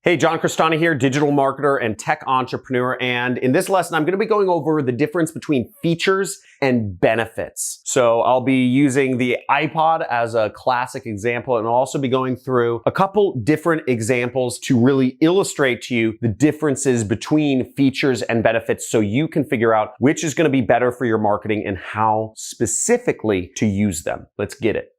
Hey, John Crestani here, digital marketer and tech entrepreneur. And in this lesson, I'm going to be going over the difference between features and benefits. So I'll be using the iPod as a classic example, and I'll also be going through a couple different examples to really illustrate to you the differences between features and benefits so you can figure out which is going to be better for your marketing and how specifically to use them. Let's get it.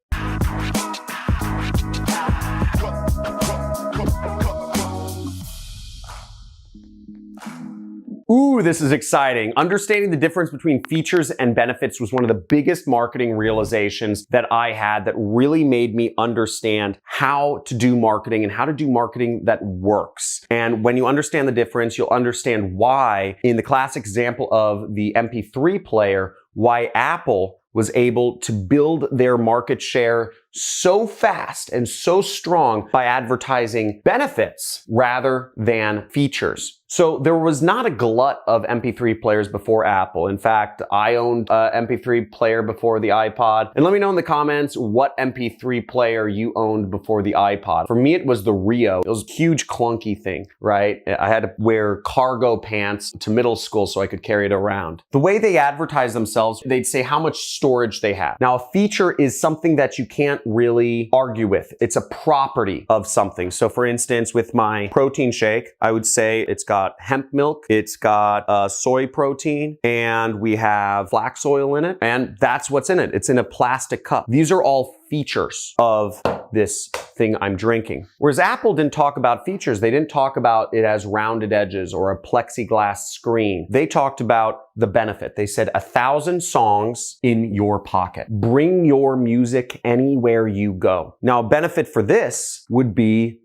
Ooh, this is exciting. Understanding the difference between features and benefits was one of the biggest marketing realizations that I had that really made me understand how to do marketing and how to do marketing that works. And when you understand the difference, you'll understand why, in the classic example of the MP3 player, why Apple was able to build their market share so fast and so strong by advertising benefits rather than features. So there was not a glut of MP3 players before Apple. In fact, I owned an MP3 player before the iPod. And let me know in the comments what MP3 player you owned before the iPod. For me, it was the Rio. It was a huge clunky thing, right? I had to wear cargo pants to middle school so I could carry it around. The way they advertise themselves, they'd say how much storage they have. Now, a feature is something that you can't really argue with. It's a property of something. So for instance, with my protein shake, I would say it's got hemp milk, it's got soy protein, and we have flax oil in it, and that's what's in it. It's in a plastic cup. These are all features of this thing I'm drinking. Whereas Apple didn't talk about features. They didn't talk about it as rounded edges or a plexiglass screen. They talked about the benefit. They said 1,000 songs in your pocket. Bring your music anywhere you go. Now, a benefit for this would be,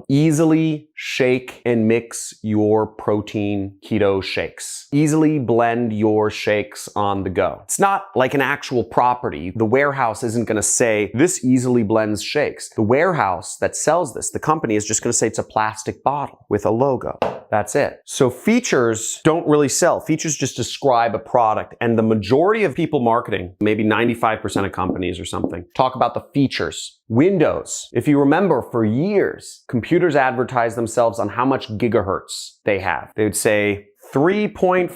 easily shake and mix your protein keto shakes. Easily blend your shakes on the go. It's not like an actual property. The warehouse isn't going to say, this easily blends shakes. The warehouse that sells this, the company, is just going to say it's a plastic bottle with a logo. That's it. So features don't really sell. Features just describe a product. And the majority of people marketing, maybe 95% of companies or something, talk about the features. Windows. If you remember, for years, computers advertised themselves on how much gigahertz they have. They would say 3.4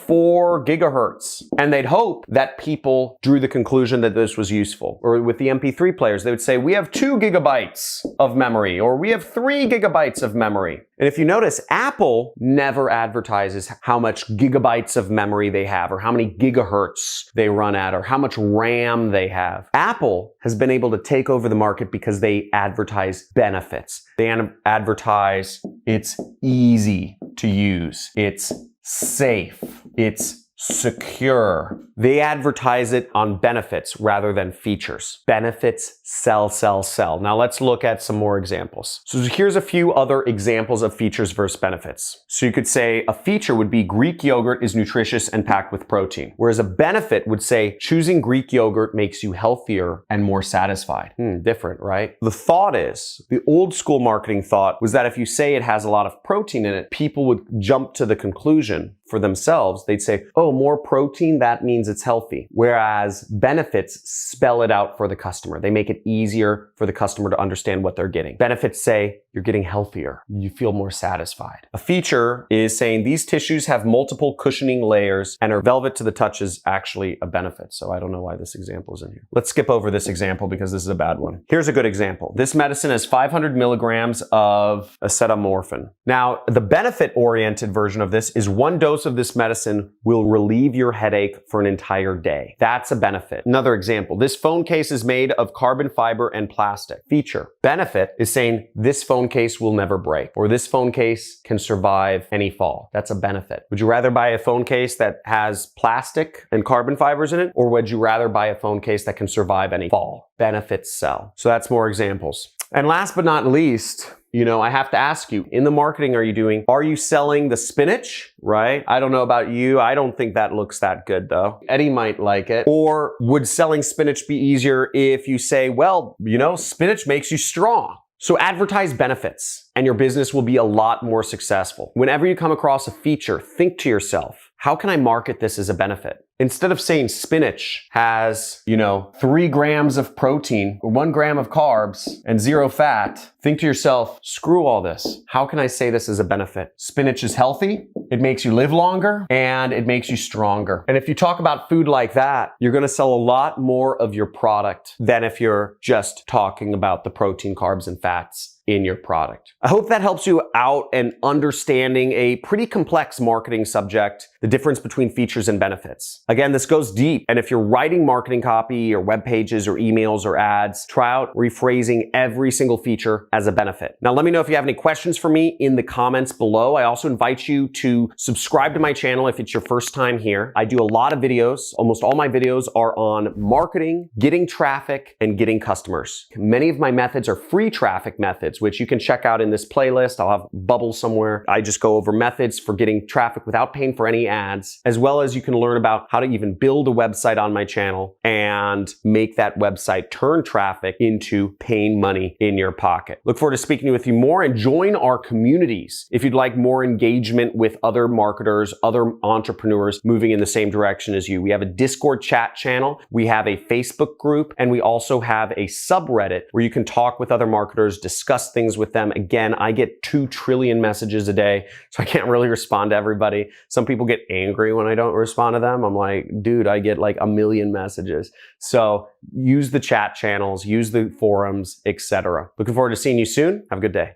gigahertz. And they'd hope that people drew the conclusion that this was useful. Or with the MP3 players, they would say, we have 2 gigabytes of memory, or we have 3 gigabytes of memory. And if you notice, Apple never advertises how much gigabytes of memory they have, or how many gigahertz they run at, or how much RAM they have. Apple has been able to take over the market because they advertise benefits. They advertise it's easy to use. It's safe. It's secure. They advertise it on benefits rather than features. Benefits sell, sell, sell. Now let's look at some more examples. So here's a few other examples of features versus benefits. So you could say a feature would be Greek yogurt is nutritious and packed with protein. Whereas a benefit would say choosing Greek yogurt makes you healthier and more satisfied. Different, right? The thought is, the old school marketing thought was that if you say it has a lot of protein in it, people would jump to the conclusion for themselves. They'd say, oh, more protein, that means it's healthy. Whereas benefits spell it out for the customer. They make it easier for the customer to understand what they're getting. Benefits say you're getting healthier. You feel more satisfied. A feature is saying these tissues have multiple cushioning layers and are velvet to the touch is actually a benefit. So I don't know why this example is in here. Let's skip over this example because this is a bad one. Here's a good example. This medicine has 500 milligrams of acetaminophen. Now, the benefit-oriented version of this is 1 dose of this medicine will relieve your headache for an entire day. That's a benefit. Another example, this phone case is made of carbon fiber and plastic. Feature. Benefit is saying this phone case will never break, or this phone case can survive any fall. That's a benefit. Would you rather buy a phone case that has plastic and carbon fibers in it, or would you rather buy a phone case that can survive any fall? Benefits sell. So that's more examples. And last but not least, I have to ask you, in the marketing are you selling the spinach, right? I don't know about you. I don't think that looks that good though. Eddie might like it. Or would selling spinach be easier if you say, well, spinach makes you strong? So advertise benefits and your business will be a lot more successful. Whenever you come across a feature, think to yourself, how can I market this as a benefit? Instead of saying spinach has, 3 grams of protein, or 1 gram of carbs, and 0 fat, think to yourself, screw all this. How can I say this as a benefit? Spinach is healthy, it makes you live longer, and it makes you stronger. And if you talk about food like that, you're gonna sell a lot more of your product than if you're just talking about the protein, carbs, and fats in your product. I hope that helps you out in understanding a pretty complex marketing subject, the difference between features and benefits. Again, this goes deep, and if you're writing marketing copy or web pages or emails or ads, try out rephrasing every single feature as a benefit. Now, let me know if you have any questions for me in the comments below. I also invite you to subscribe to my channel if it's your first time here. I do a lot of videos. Almost all my videos are on marketing, getting traffic, and getting customers. Many of my methods are free traffic methods, which you can check out in this playlist. I'll have bubbles somewhere. I just go over methods for getting traffic without paying for any ads, as well as you can learn about how to even build a website on my channel and make that website turn traffic into paying money in your pocket. Look forward to speaking with you more, and join our communities if you'd like more engagement with other marketers, other entrepreneurs moving in the same direction as you. We have a Discord chat channel, we have a Facebook group, and we also have a subreddit where you can talk with other marketers, discuss things with them. Again, I get 2 trillion messages a day, so I can't really respond to everybody. Some people get angry when I don't respond to them. I'm like, dude, I get like 1 million messages. So use the chat channels, use the forums, etc. Looking forward to seeing you soon. Have a good day.